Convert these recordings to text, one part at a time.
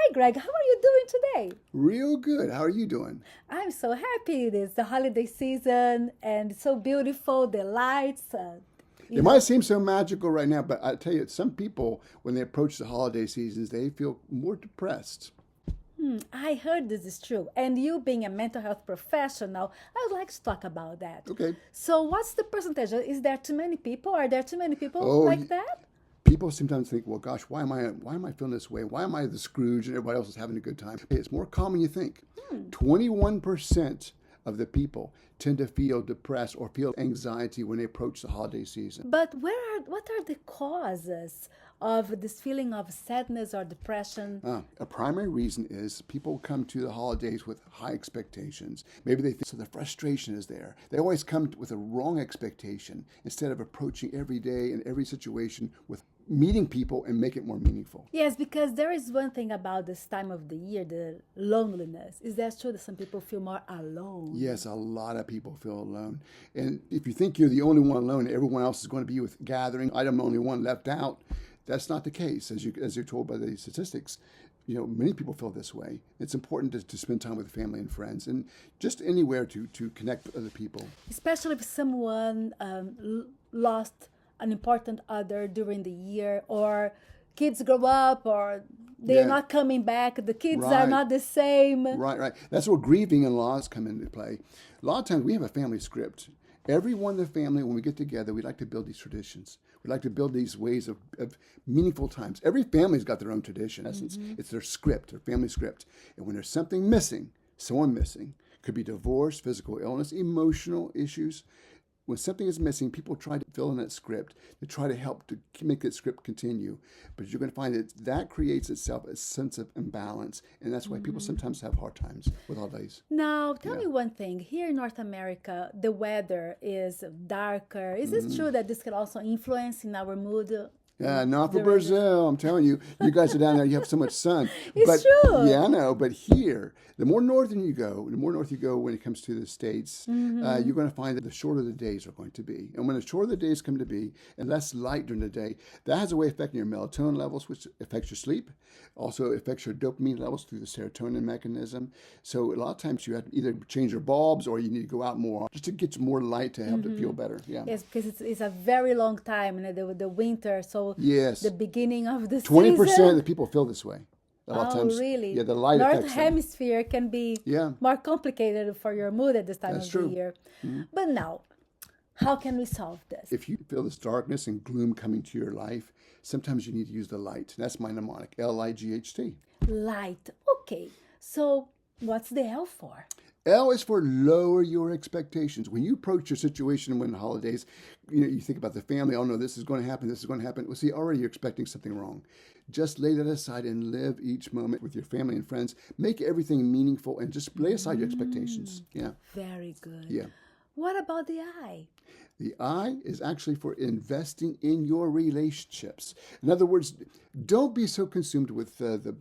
Hi, Greg. How are you doing today? Real good. How are you doing? I'm so happy. It is the holiday season and it's so beautiful. The lights, you It might know. seem so magical right now, but I tell you, some people, when they approach the holiday seasons, they feel more depressed. I heard this is true. And you being a mental health professional, I would like to talk about that. Okay. So, what's the percentage? Is there too many people? Are there too many people Oh, like that? people sometimes think, well, gosh, why am I feeling this way? Why am I the Scrooge and everybody else is having a good time? It's more common you think. 21% of the people tend to feel depressed or feel anxiety when they approach the holiday season. But what are the causes of this feeling of sadness or depression? A primary reason is people come to the holidays with high expectations. Maybe they think so the frustration is there. They always come with a wrong expectation instead of approaching every day and every situation with meeting people and make it more meaningful. Yes, because there is one thing about this time of the year, the loneliness. Is that true that some people feel more alone? Yes, a lot of people feel alone. And if you think you're the only one alone, everyone else is going to be with gathering, I'm the only one left out. That's not the case, as you're told by the statistics. Many people feel this way. It's important to spend time with family and friends and just anywhere to connect with other people. Especially if someone lost an important other during the year, or kids grow up, or they're Yeah. not coming back. The kids are Right. not the same. Right. That's where grieving and loss come into play. A lot of times we have a family script. Everyone in the family, when we get together, we like to build these traditions. We like to build these ways of meaningful times. Every family's got their own tradition. In essence, it's their script, their family script. And when there's something missing, someone missing, could be divorce, physical illness, emotional issues. When something is missing, people try to fill in that script to try to help to make that script continue. But you're going to find that creates itself a sense of imbalance. And that's why people sometimes have hard times with holidays. Now, tell Yeah. me one thing. Here in North America, the weather is darker. Is it true that this can also influence in our mood? Yeah, not for during- Brazil. I'm telling you, you guys are down there. You have so much sun. It's but, true. Yeah, I know. But here, the more north you go when it comes to the states, you're going to find that the shorter the days are going to be. And when the shorter the days come to be and less light during the day, that has a way of affecting your melatonin levels, which affects your sleep. Also affects your dopamine levels through the serotonin mechanism. So a lot of times you have to either change your bulbs or you need to go out more just to get more light to help it feel better. Yeah. Yes, because it's a very long time, the winter. So Yes. the beginning of the 20% season. of the people feel this way. A lot of Oh, times, really? yeah, the light North affects them. Hemisphere can be Yeah. more complicated for your mood at this time That's of true. the year. But now, how can we solve this? If you feel this darkness and gloom coming to your life, sometimes you need to use the light. That's my mnemonic, Light. Light. Okay. So, what's the L for? L is for lower your expectations. When you approach your situation when the holidays, you think about the family. Oh no, this is going to happen. This is going to happen. Well, see, already you're expecting something wrong. Just lay that aside and live each moment with your family and friends. Make everything meaningful and just lay aside your expectations. Yeah, Very good. yeah. What about the I? The I is actually for investing in your relationships. In other words, don't be so consumed with the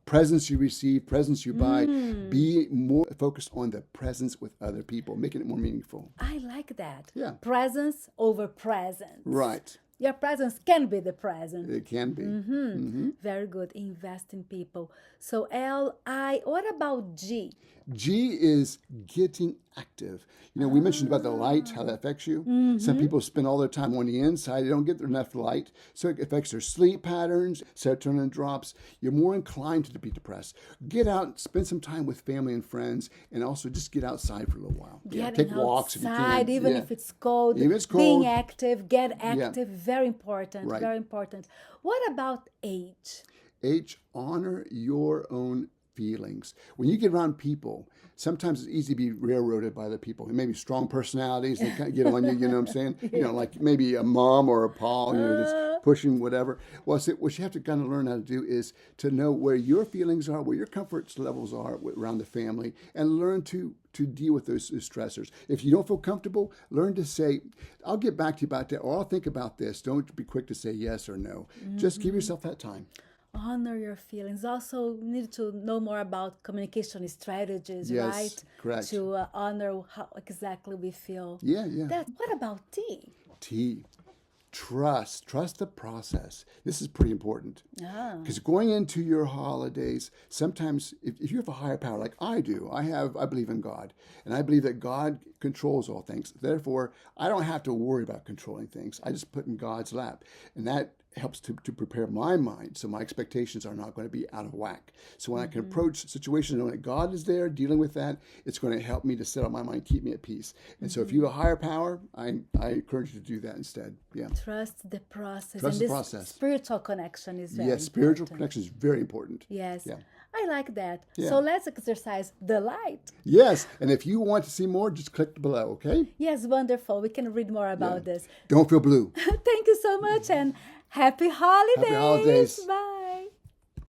presents you receive, presents you buy. Be more focused on the presence with other people, making it more meaningful. I like that. Yeah. Presence over presence. Right. Your presence can be the present. It can be. Very good. Invest in people. So L-I. What about G? G is getting active. We mentioned about the light, how that affects you. Some people spend all their time on the inside. They don't get enough light. So it affects their sleep patterns, serotonin drops. You're more inclined to be depressed. Get out, spend some time with family and friends, and also just get outside for a little while. Getting take walks if you outside, can. even Yeah. if it's cold. Even if it's Being cold. active, get active. Very important. Right. Very important. What about H? H, honor your own feelings. When you get around people, sometimes it's easy to be railroaded by other people. And maybe strong personalities, they kind of get on you, you know what I'm saying? Like maybe a mom or a pa, just pushing whatever. Well, so what you have to kind of learn how to do is to know where your feelings are, where your comfort levels are around the family, and learn to deal with those stressors. If you don't feel comfortable, learn to say, I'll get back to you about that, or I'll think about this. Don't be quick to say yes or no. Just give yourself that time. Honor your feelings. Also, need to know more about communication strategies, Yes, right? correct. To honor how exactly we feel. Yeah. What about T? T. Trust the process. This is pretty important. Ah. Because going into your holidays, sometimes if you have a higher power, like I do, I believe in God, and I believe that God controls all things. Therefore, I don't have to worry about controlling things. I just put in God's lap, and that helps to prepare my mind so my expectations are not going to be out of whack. So when I can approach situations knowing that God is there dealing with that, it's going to help me to settle my mind, keep me at peace. And so if you have a higher power, I encourage you to do that instead. Yeah. Trust the process. Trust and the this process. spiritual connection is very Yes, spiritual important. connection is very important. Yes. Yeah. I like that. Yeah. So let's exercise the light. Yes, and if you want to see more, just click below, okay? Yes, wonderful. We can read more about this. Don't feel blue. Thank you so much and happy holidays. Happy holidays. Bye.